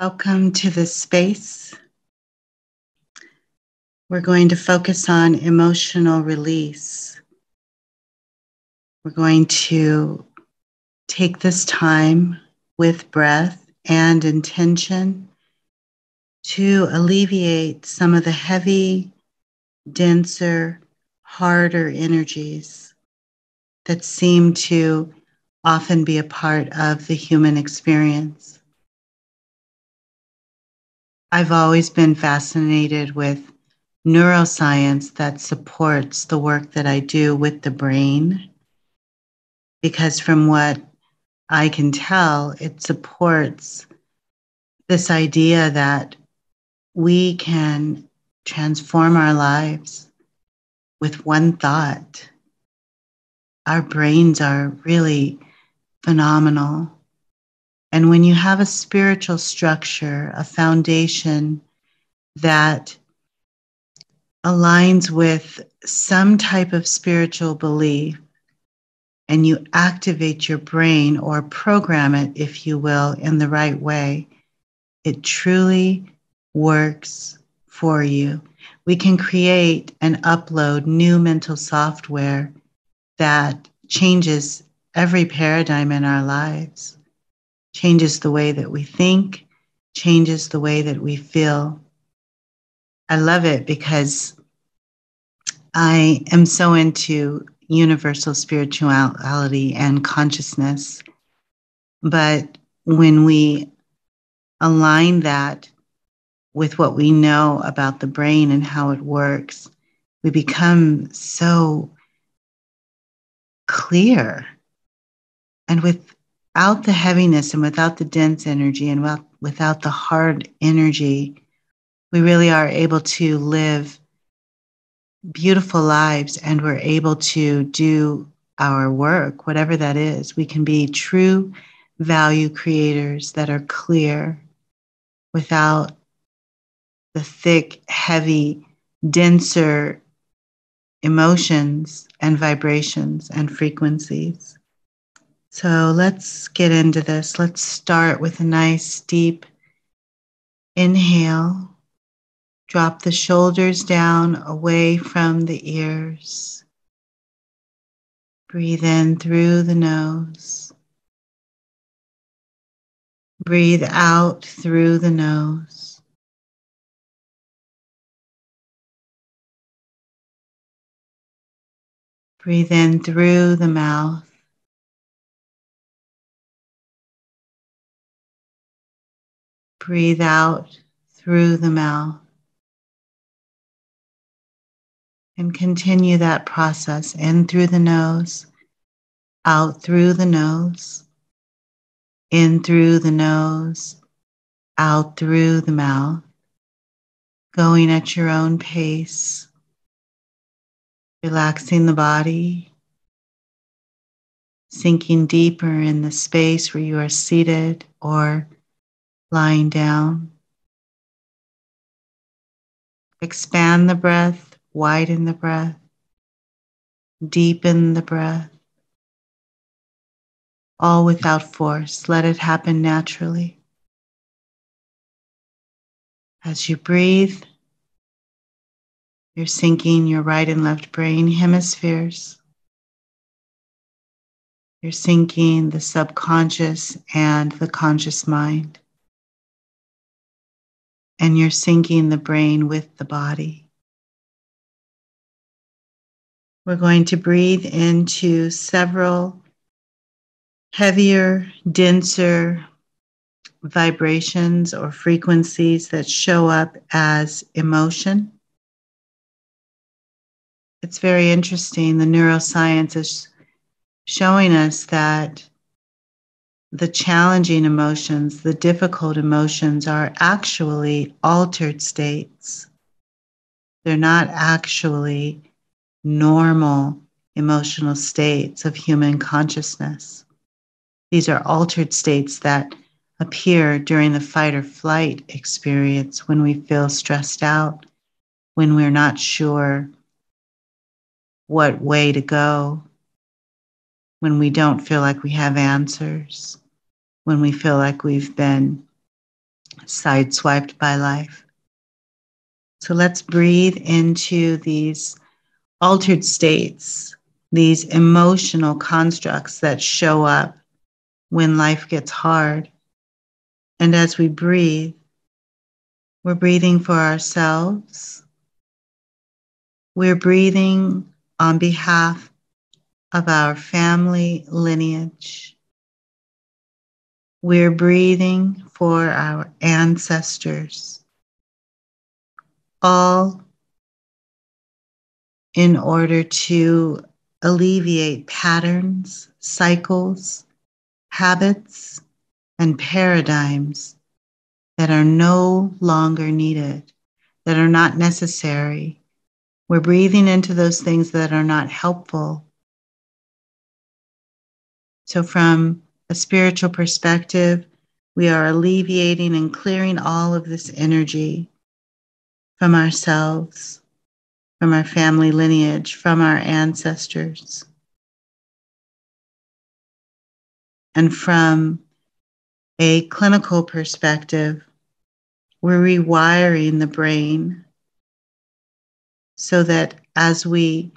Welcome to this space. We're going to focus on emotional release. We're going to take this time with breath and intention to alleviate some of the heavy, denser, harder energies that seem to often be a part of the human experience. I've always been fascinated with neuroscience that supports the work that I do with the brain, because from what I can tell, it supports this idea that we can transform our lives with one thought. Our brains are really phenomenal. And when you have a spiritual structure, a foundation that aligns with some type of spiritual belief, and you activate your brain or program it, if you will, in the right way, it truly works for you. We can create and upload new mental software that changes every paradigm in our lives, changes the way that we think, changes the way that we feel. I love it because I am so into universal spirituality and consciousness. But when we align that with what we know about the brain and how it works, we become so clear. And without the heaviness and without the dense energy and without the hard energy, we really are able to live beautiful lives, and we're able to do our work, whatever that is. We can be true value creators that are clear without the thick, heavy, denser emotions and vibrations and frequencies. So let's get into this. Let's start with a nice deep inhale. Drop the shoulders down away from the ears. Breathe in through the nose. Breathe out through the nose. Breathe in through the mouth. Breathe out through the mouth. And continue that process in through the nose, out through the nose, in through the nose, out through the mouth, going at your own pace, relaxing the body, sinking deeper in the space where you are seated or lying down. Expand the breath, widen the breath, deepen the breath, all without force. Let it happen naturally. As you breathe, you're syncing your right and left brain hemispheres. You're syncing the subconscious and the conscious mind. And you're syncing the brain with the body. We're going to breathe into several heavier, denser vibrations or frequencies that show up as emotion. It's very interesting. The neuroscience is showing us that the challenging emotions, the difficult emotions, are actually altered states. They're not actually normal emotional states of human consciousness. These are altered states that appear during the fight or flight experience, when we feel stressed out, when we're not sure what way to go, when we don't feel like we have answers, when we feel like we've been sideswiped by life. So let's breathe into these altered states, these emotional constructs that show up when life gets hard. And as we breathe, we're breathing for ourselves. We're breathing on behalf of our family lineage. We're breathing for our ancestors, all in order to alleviate patterns, cycles, habits, and paradigms that are no longer needed, that are not necessary. We're breathing into those things that are not helpful. So, from a spiritual perspective, we are alleviating and clearing all of this energy from ourselves, from our family lineage, from our ancestors, and from a clinical perspective, we're rewiring the brain so that as we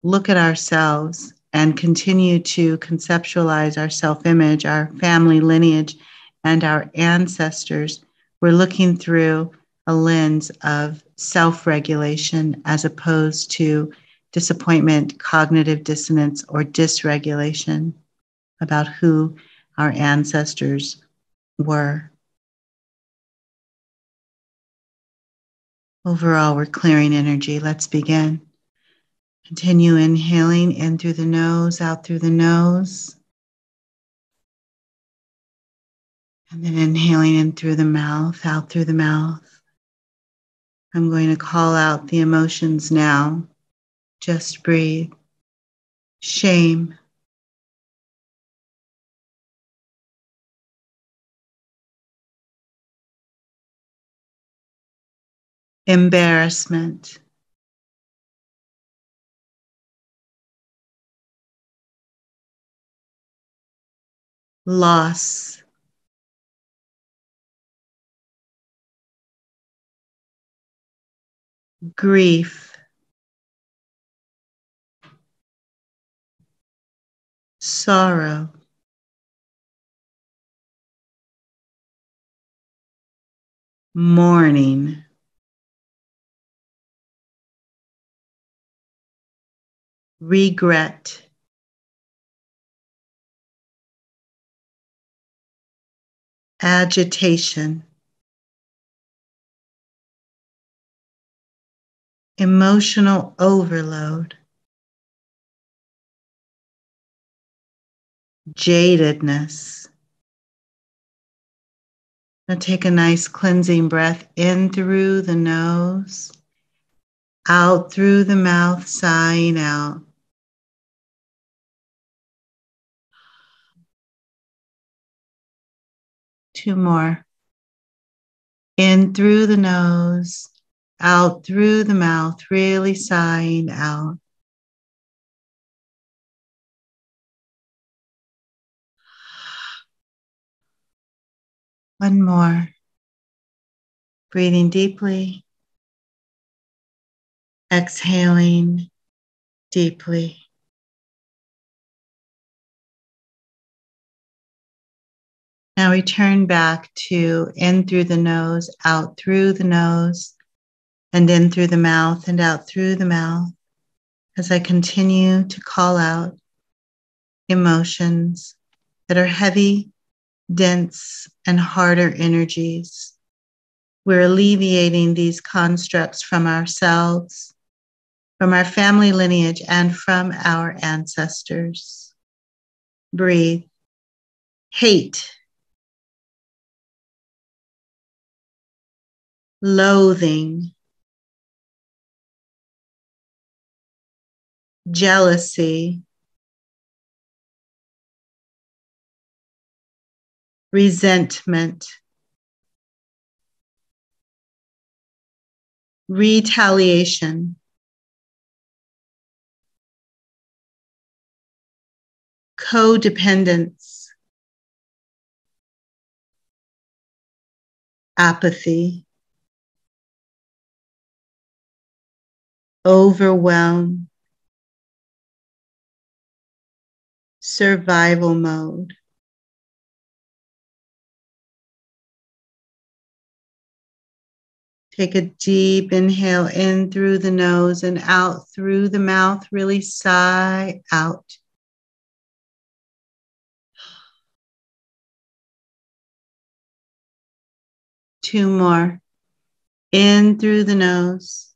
look at ourselves and continue to conceptualize our self-image, our family lineage, and our ancestors, we're looking through a lens of self-regulation as opposed to disappointment, cognitive dissonance, or dysregulation about who our ancestors were. Overall, we're clearing energy. Let's begin. Continue inhaling in through the nose, out through the nose. And then inhaling in through the mouth, out through the mouth. I'm going to call out the emotions now. Just breathe. Shame. Embarrassment. Loss. Grief. Sorrow. Mourning. Regret. Agitation. Emotional overload. Jadedness. Now take a nice cleansing breath in through the nose, out through the mouth, sighing out. Two more. In through the nose, out through the mouth, really sighing out. One more. Breathing deeply, exhaling deeply. Now return back to in through the nose, out through the nose, and in through the mouth and out through the mouth as I continue to call out emotions that are heavy, dense, and harder energies. We're alleviating these constructs from ourselves, from our family lineage, and from our ancestors. Breathe. Hate. Loathing. Jealousy. Resentment. Retaliation. Codependence. apathy, overwhelm, survival mode. Take a deep inhale in through the nose and out through the mouth. Really sigh out. Two more. In through the nose,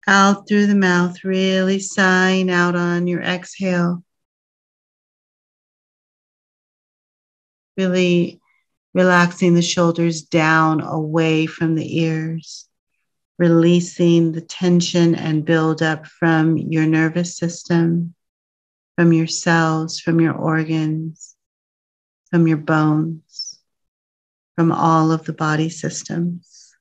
out through the mouth, really sighing out on your exhale. Really relaxing the shoulders down away from the ears, releasing the tension and buildup from your nervous system, from your cells, from your organs, from your bones, from all of the body systems.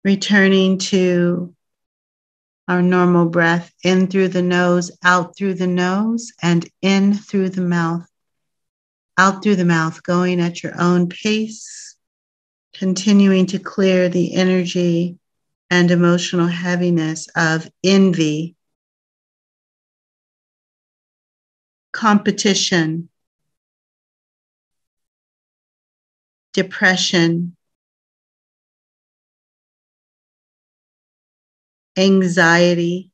Returning to our normal breath, in through the nose, out through the nose, and in through the mouth. Out through the mouth, going at your own pace, continuing to clear the energy and emotional heaviness of envy, competition, depression, anxiety,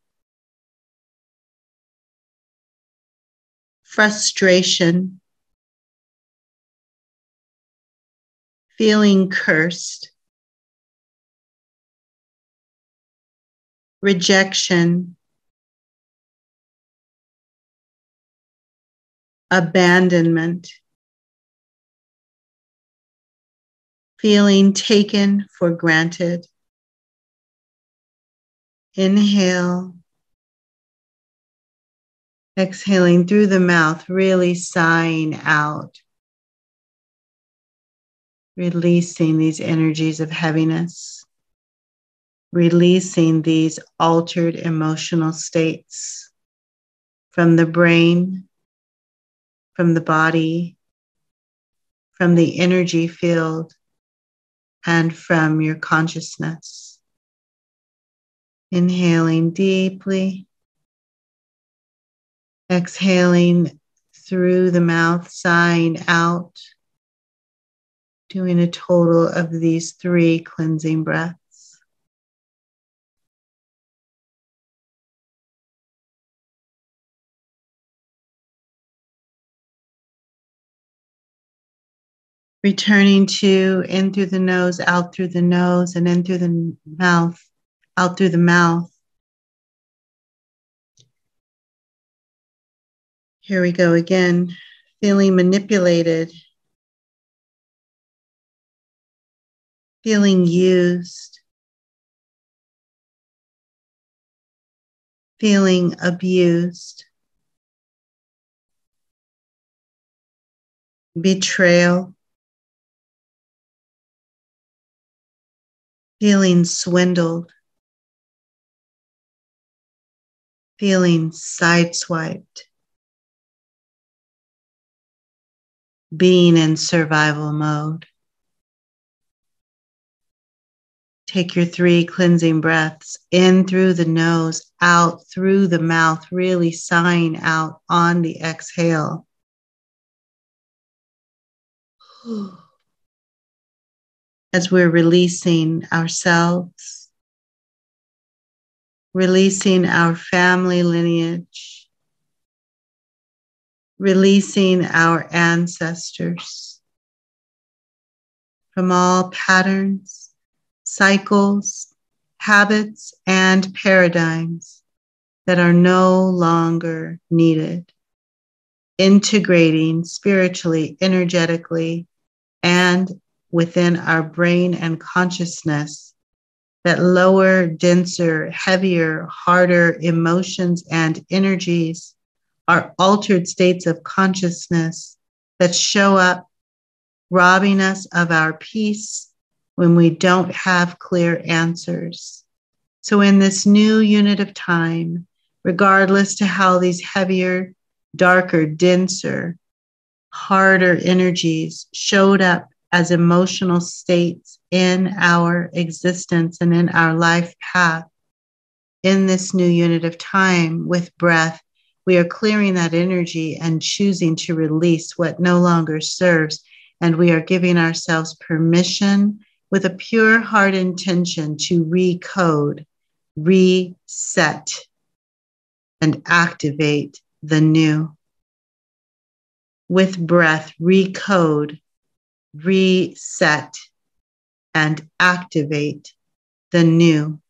frustration, feeling cursed, rejection, abandonment, feeling taken for granted. Inhale, exhaling through the mouth, really sighing out, releasing these energies of heaviness, releasing these altered emotional states from the brain, from the body, from the energy field, and from your consciousness. Inhaling deeply, exhaling through the mouth, sighing out, doing a total of these 3 cleansing breaths. Returning to in through the nose, out through the nose, and in through the mouth, out through the mouth. Here we go again, feeling manipulated, feeling used, feeling abused, betrayal, feeling swindled, feeling sideswiped, being in survival mode. Take your 3 cleansing breaths in through the nose, out through the mouth, really sighing out on the exhale. As we're releasing ourselves, releasing our family lineage, releasing our ancestors from all patterns, cycles, habits, and paradigms that are no longer needed. Integrating spiritually, energetically, and within our brain and consciousness that lower, denser, heavier, harder emotions and energies are altered states of consciousness that show up, robbing us of our peace when we don't have clear answers. So in this new unit of time, regardless to how these heavier, darker, denser harder energies showed up as emotional states in our existence and in our life path in this new unit of time with breath, we are clearing that energy and choosing to release what no longer serves. And we are giving ourselves permission with a pure heart intention to recode, reset, and activate the new. With breath, recode, reset, and activate the new.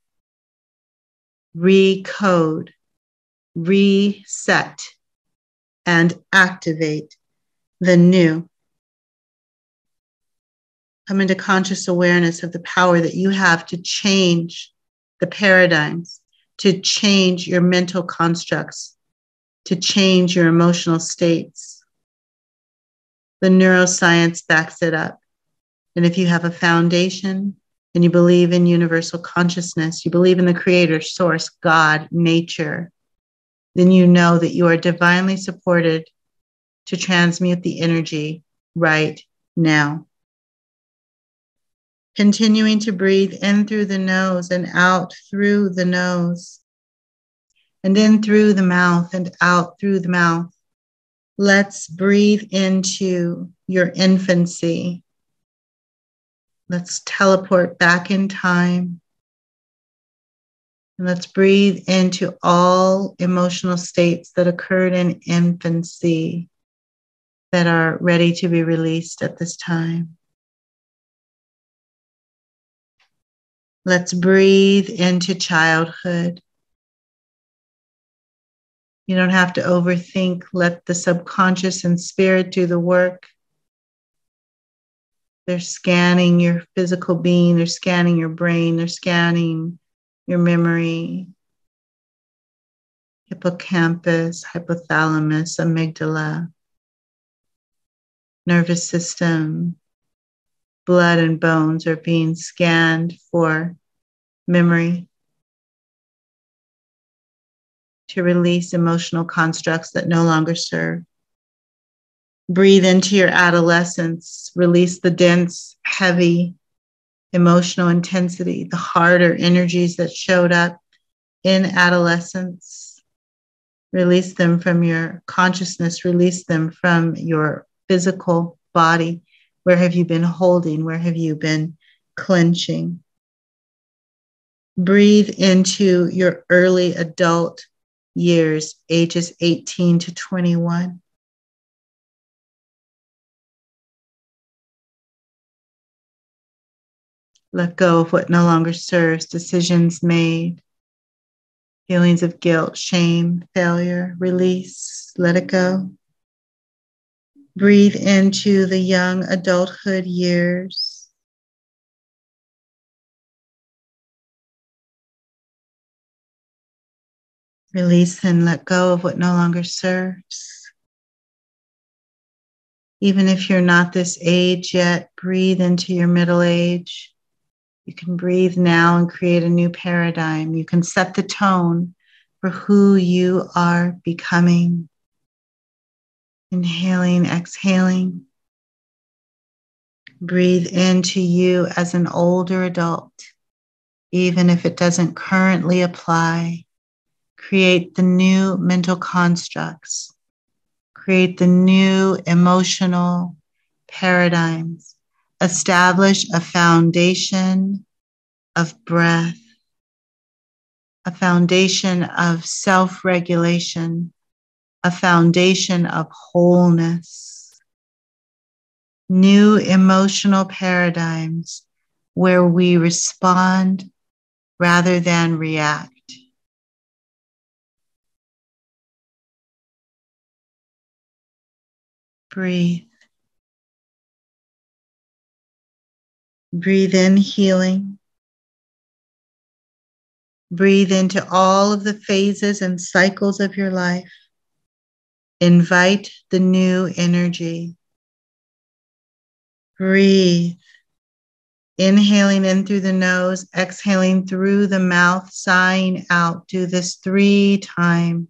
Recode, reset, and activate the new. Come into conscious awareness of the power that you have to change the paradigms, to change your mental constructs, to change your emotional states. The neuroscience backs it up. And if you have a foundation and you believe in universal consciousness, you believe in the creator, source, God, nature, then you know that you are divinely supported to transmute the energy right now. Continuing to breathe in through the nose and out through the nose, and in through the mouth and out through the mouth. Let's breathe into your infancy. Let's teleport back in time. And let's breathe into all emotional states that occurred in infancy that are ready to be released at this time. Let's breathe into childhood. You don't have to overthink. Let the subconscious and spirit do the work. They're scanning your physical being. They're scanning your brain. They're scanning your memory. Hippocampus, hypothalamus, amygdala, nervous system, blood and bones are being scanned for memory, to release emotional constructs that no longer serve. Breathe into your adolescence, release the dense, heavy emotional intensity, the harder energies that showed up in adolescence. Release them from your consciousness, release them from your physical body. Where have you been holding? Where have you been clenching? Breathe into your early adult years, ages 18 to 21. Let go of what no longer serves, decisions made, feelings of guilt, shame, failure, release, let it go. Breathe into the young adulthood years. Release and let go of what no longer serves. Even if you're not this age yet, breathe into your middle age. You can breathe now and create a new paradigm. You can set the tone for who you are becoming. Inhaling, exhaling. Breathe into you as an older adult, even if it doesn't currently apply. Create the new mental constructs. Create the new emotional paradigms. Establish a foundation of breath, a foundation of self-regulation, a foundation of wholeness. New emotional paradigms where we respond rather than react. Breathe. Breathe in healing. Breathe into all of the phases and cycles of your life. Invite the new energy. Breathe. Inhaling in through the nose, exhaling through the mouth, sighing out. Do this 3 times.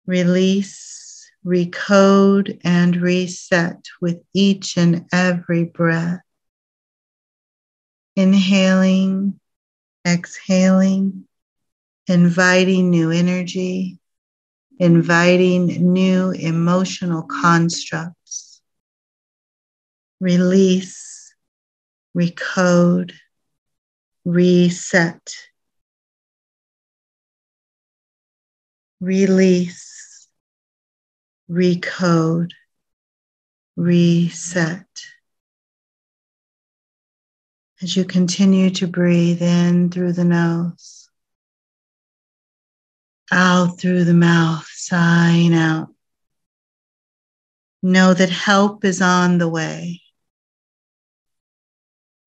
Release, Recode and reset with each and every breath. Inhaling, exhaling, inviting new energy, inviting new emotional constructs. Release, recode, reset. Release, recode, reset. As you continue to breathe in through the nose, out through the mouth, sighing out. Know that help is on the way.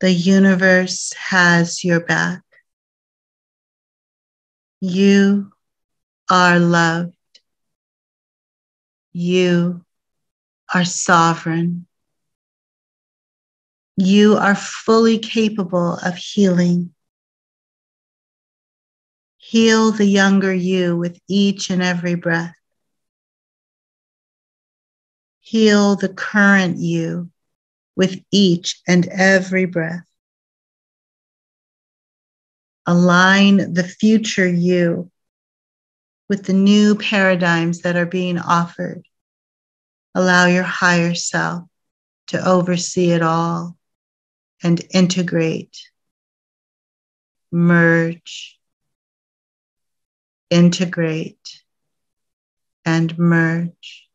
The universe has your back. You are loved. You are sovereign. You are fully capable of healing. Heal the younger you with each and every breath. Heal the current you with each and every breath. Align the future you with the new paradigms that are being offered. Allow your higher self to oversee it all and integrate, merge, integrate, and merge.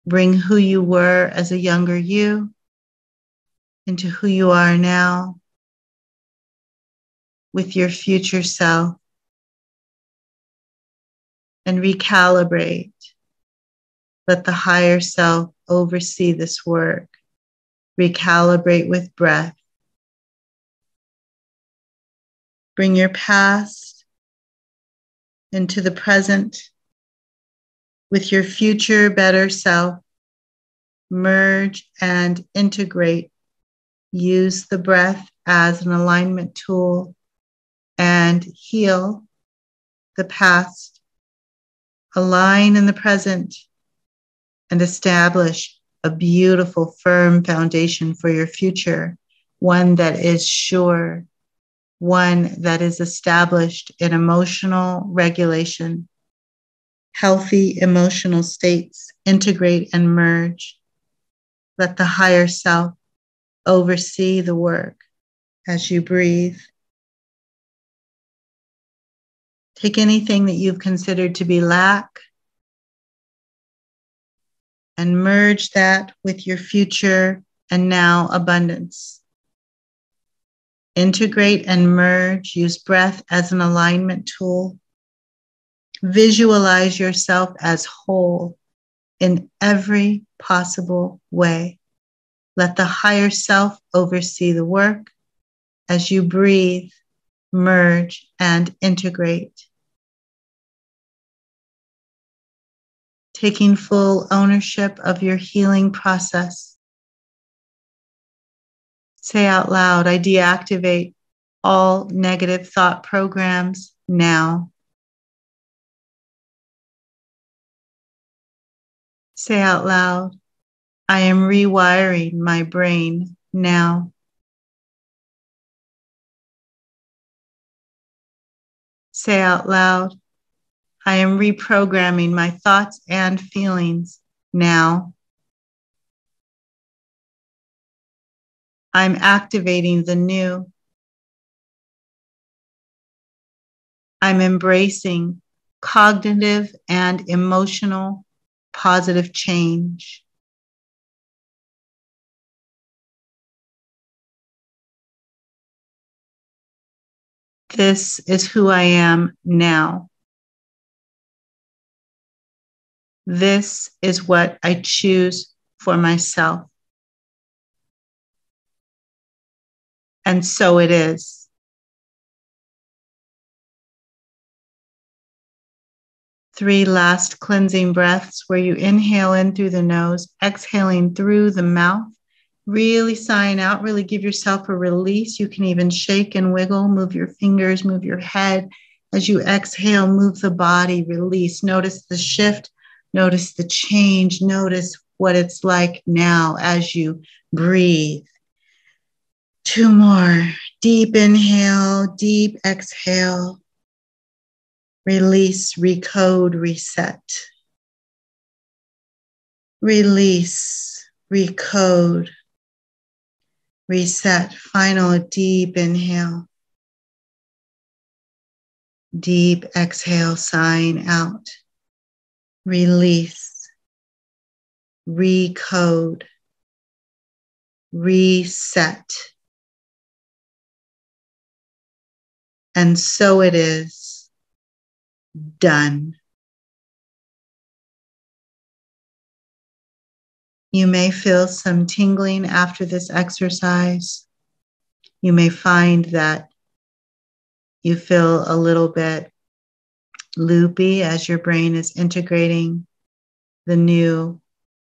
Bring who you were as a younger you into who you are now with your future self, and recalibrate. Let the higher self oversee this work. Recalibrate with breath. Bring your past into the present with your future better self. Merge and integrate. Use the breath as an alignment tool and heal the past. Align in the present and establish a beautiful, firm foundation for your future, one that is sure, one that is established in emotional regulation. Healthy emotional states integrate and merge. Let the higher self oversee the work as you breathe. Take anything that you've considered to be lack and merge that with your future and now abundance. Integrate and merge. Use breath as an alignment tool. Visualize yourself as whole in every possible way. Let the higher self oversee the work as you breathe, merge, and integrate. Taking full ownership of your healing process. Say out loud, I deactivate all negative thought programs now. Say out loud, I am rewiring my brain now. Say out loud, I am reprogramming my thoughts and feelings now. I'm activating the new. I'm embracing cognitive and emotional positive change. This is who I am now. This is what I choose for myself. And so it is. Three last cleansing breaths where you inhale in through the nose, exhaling through the mouth, really sighing out, really give yourself a release. You can even shake and wiggle, move your fingers, move your head. As you exhale, move the body, release. Notice the shift Notice the change. Notice what it's like now as you breathe. 2 more. Deep inhale, deep exhale. Release, recode, reset. Release, recode, reset. Final deep inhale. Deep exhale, sign out. Release, recode, reset. And so it is done. You may feel some tingling after this exercise. You may find that you feel a little bit loopy as your brain is integrating the new,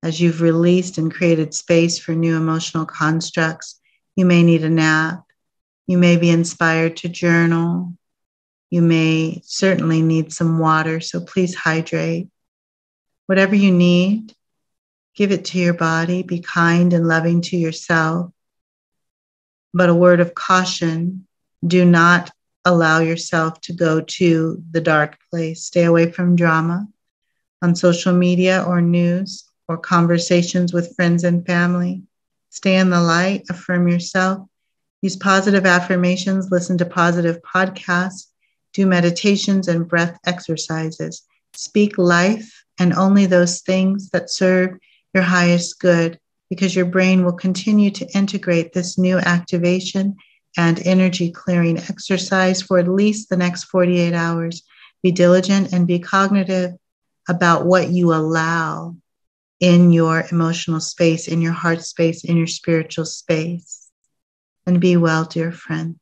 as you've released and created space for new emotional constructs. You may need a nap. You may be inspired to journal. You may certainly need some water, so please hydrate. Whatever you need, give it to your body. Be kind and loving to yourself. But a word of caution, do not allow yourself to go to the dark place. Stay away from drama on social media or news or conversations with friends and family. Stay in the light, affirm yourself, use positive affirmations, listen to positive podcasts, do meditations and breath exercises. Speak life and only those things that serve your highest good, because your brain will continue to integrate this new activation and energy clearing exercise for at least the next 48 hours. Be diligent and be cognitive about what you allow in your emotional space, in your heart space, in your spiritual space. And be well, dear friends.